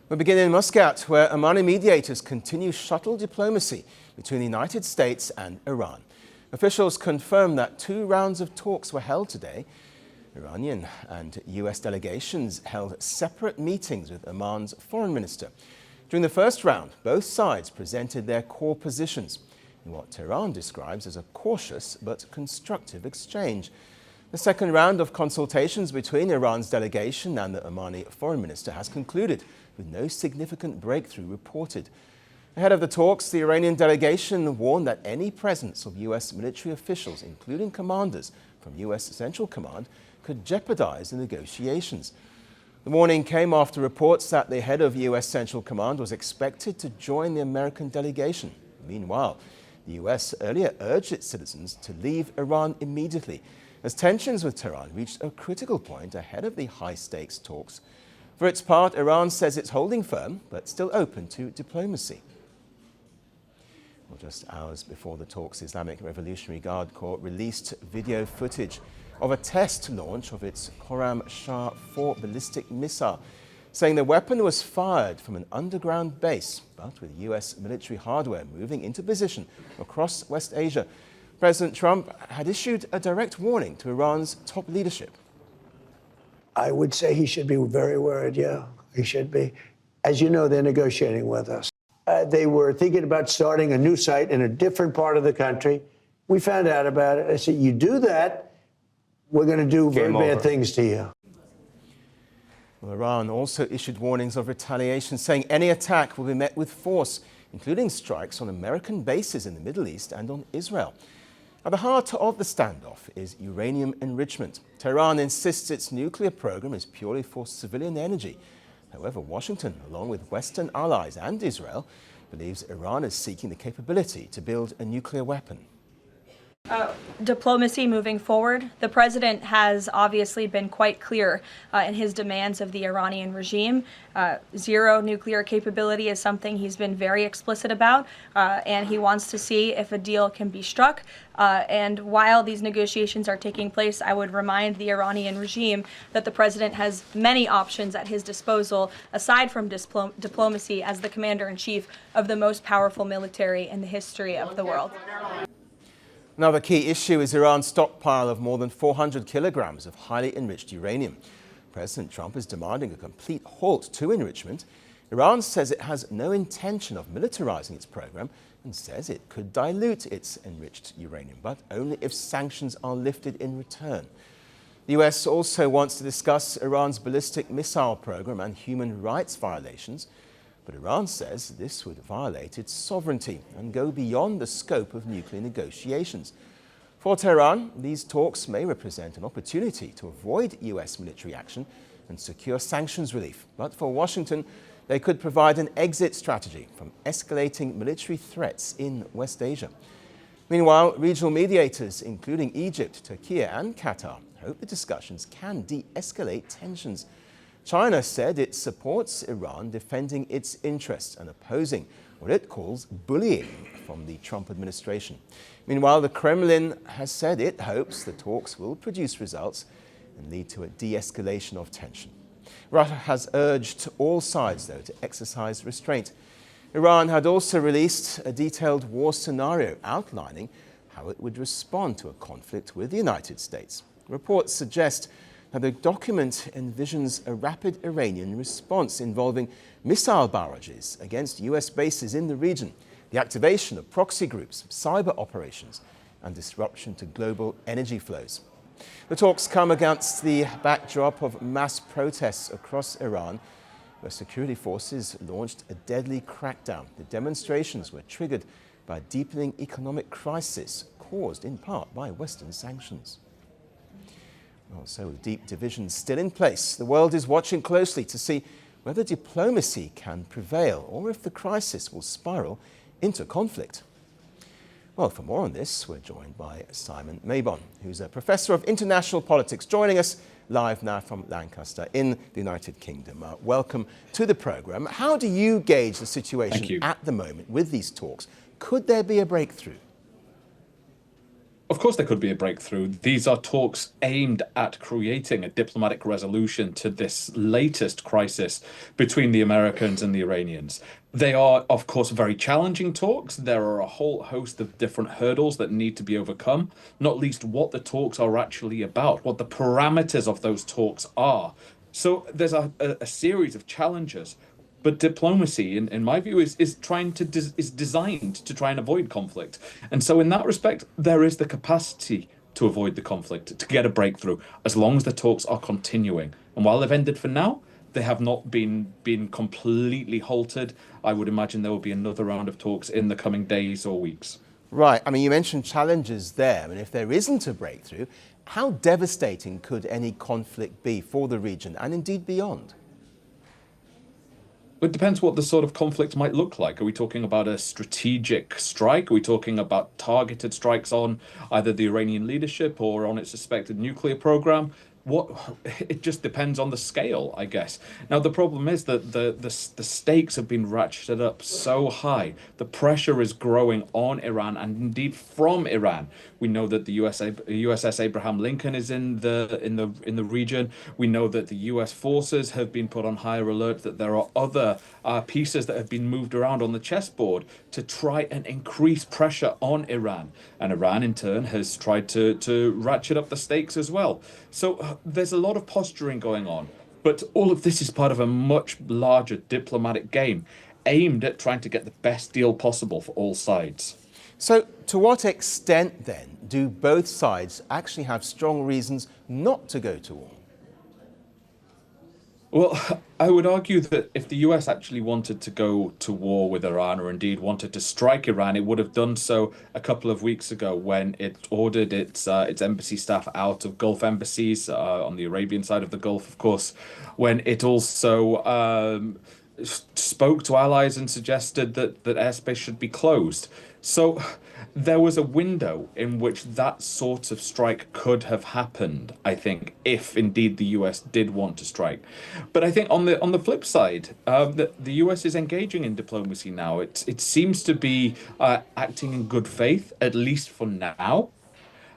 We begin in Muscat, where Omani mediators continue shuttle diplomacy between the United States and Iran. Officials confirmed that 2 rounds of talks were held today. Iranian and U.S. delegations held separate meetings with Oman's foreign minister. During the first round, both sides presented their core positions in what Tehran describes as a cautious but constructive exchange. The second round of consultations between Iran's delegation and the Omani foreign minister has concluded, with no significant breakthrough reported. Ahead of the talks, the Iranian delegation warned that any presence of U.S. military officials, including commanders from U.S. Central Command, could jeopardize the negotiations. The warning came after reports that the head of U.S. Central Command was expected to join the American delegation. Meanwhile, the U.S. earlier urged its citizens to leave Iran immediately, as tensions with Tehran reached a critical point ahead of the high-stakes talks. For its part, Iran says it's holding firm, but still open to diplomacy. Well, just hours before the talks, the Islamic Revolutionary Guard Corps released video footage of a test launch of its Khorram Shah 4 ballistic missile, saying the weapon was fired from an underground base, but with U.S. military hardware moving into position across West Asia. President Trump had issued a direct warning to Iran's top leadership. I would say he should be very worried, yeah, he should be. As you know, they're negotiating with us. They were thinking about starting a new site in a different part of the country. We found out about it. I said, you do that, we're going to do very bad things to you. Well, Iran also issued warnings of retaliation, saying any attack will be met with force, including strikes on American bases in the Middle East and on Israel. At the heart of the standoff is uranium enrichment. Tehran insists its nuclear program is purely for civilian energy. However, Washington, along with Western allies and Israel, believes Iran is seeking the capability to build a nuclear weapon. Diplomacy moving forward. The president has obviously been quite clear in his demands of the Iranian regime. Zero nuclear capability is something he's been very explicit about, and he wants to see if a deal can be struck. And while these negotiations are taking place, I would remind the Iranian regime that the president has many options at his disposal, aside from diplomacy, as the commander-in-chief of the most powerful military in the history of the world. Another key issue is Iran's stockpile of more than 400 kilograms of highly enriched uranium. President Trump is demanding a complete halt to enrichment. Iran says it has no intention of militarizing its program and says it could dilute its enriched uranium, but only if sanctions are lifted in return. The U.S. also wants to discuss Iran's ballistic missile program and human rights violations, but Iran says this would violate its sovereignty and go beyond the scope of nuclear negotiations. For Tehran, these talks may represent an opportunity to avoid U.S. military action and secure sanctions relief. But for Washington, they could provide an exit strategy from escalating military threats in West Asia. Meanwhile, regional mediators, including Egypt, Turkey and Qatar, hope the discussions can de-escalate tensions. China said it supports Iran defending its interests and opposing what it calls bullying from the Trump administration. Meanwhile, the Kremlin has said it hopes the talks will produce results and lead to a de-escalation of tension. Russia has urged all sides, though, to exercise restraint. Iran had also released a detailed war scenario outlining how it would respond to a conflict with the United States. Reports suggest that the document envisions a rapid Iranian response involving missile barrages against U.S. bases in the region, the activation of proxy groups, cyber operations, and disruption to global energy flows. The talks come against the backdrop of mass protests across Iran, where security forces launched a deadly crackdown. The demonstrations were triggered by a deepening economic crisis caused in part by Western sanctions. So with deep divisions still in place, the world is watching closely to see whether diplomacy can prevail or if the crisis will spiral into conflict. Well, for more on this, we're joined by Simon Mabon, who's a professor of international politics, joining us live now from Lancaster in the United Kingdom. Welcome to the program. How do you gauge the situation at the moment with these talks? Could there be a breakthrough? Of course, there could be a breakthrough. These are talks aimed at creating a diplomatic resolution to this latest crisis between the Americans and the Iranians. They are, of course, very challenging talks. There are a whole host of different hurdles that need to be overcome, not least what the talks are actually about, what the parameters of those talks are. So there's a series of challenges. But diplomacy, in my view, is designed to try and avoid conflict. And so in that respect, there is the capacity to avoid the conflict, to get a breakthrough, as long as the talks are continuing. And while they've ended for now, they have not been completely halted. I would imagine there will be another round of talks in the coming days or weeks. Right. I mean, you mentioned challenges there. I mean, if there isn't a breakthrough, how devastating could any conflict be for the region and indeed beyond? It depends what the sort of conflict might look like. Are we talking about a strategic strike? Are we talking about targeted strikes on either the Iranian leadership or on its suspected nuclear program? It just depends on the scale, I guess. Now, the problem is that the stakes have been ratcheted up so high. The pressure is growing on Iran and indeed from Iran. We know that the USS Abraham Lincoln is in the region. We know that the US forces have been put on higher alert, that there are other pieces that have been moved around on the chessboard to try and increase pressure on Iran. And Iran, in turn, has tried to ratchet up the stakes as well. So there's a lot of posturing going on. But all of this is part of a much larger diplomatic game aimed at trying to get the best deal possible for all sides. So to what extent, then, do both sides actually have strong reasons not to go to war? Well, I would argue that if the US actually wanted to go to war with Iran, or indeed wanted to strike Iran, it would have done so a couple of weeks ago when it ordered its embassy staff out of Gulf embassies on the Arabian side of the Gulf, of course, when it also spoke to allies and suggested that airspace should be closed. So there was a window in which that sort of strike could have happened, I think, if indeed the US did want to strike. But I think on the flip side, the US is engaging in diplomacy now. It seems to be acting in good faith, at least for now.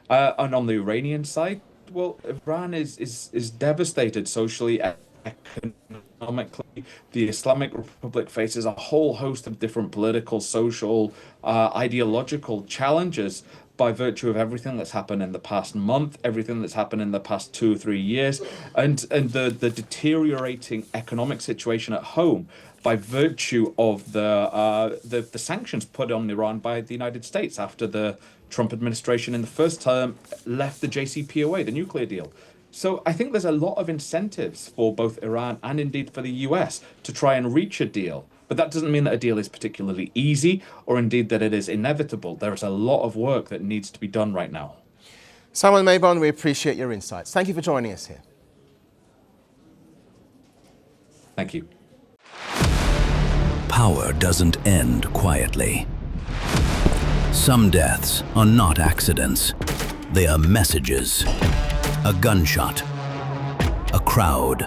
And on the Iranian side, well, Iran is devastated socially, economically. The Islamic Republic faces a whole host of different political, social, ideological challenges by virtue of everything that's happened in the past month, everything that's happened in the past 2 or 3 years, and the deteriorating economic situation at home by virtue of the sanctions put on Iran by the United States after the Trump administration in the first term left the JCPOA, the nuclear deal. So I think there's a lot of incentives for both Iran and indeed for the US to try and reach a deal. But that doesn't mean that a deal is particularly easy or indeed that it is inevitable. There is a lot of work that needs to be done right now. Samuel Maybon, we appreciate your insights. Thank you for joining us here. Thank you. Power doesn't end quietly. Some deaths are not accidents. They are messages. A gunshot, a crowd,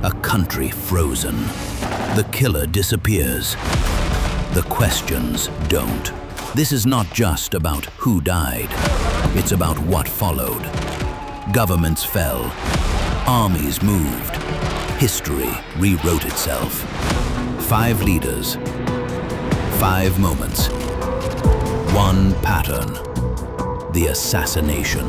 a country frozen. The killer disappears. The questions don't. This is not just about who died. It's about what followed. Governments fell. Armies moved. History rewrote itself. 5 leaders. 5 moments. One pattern. The assassination.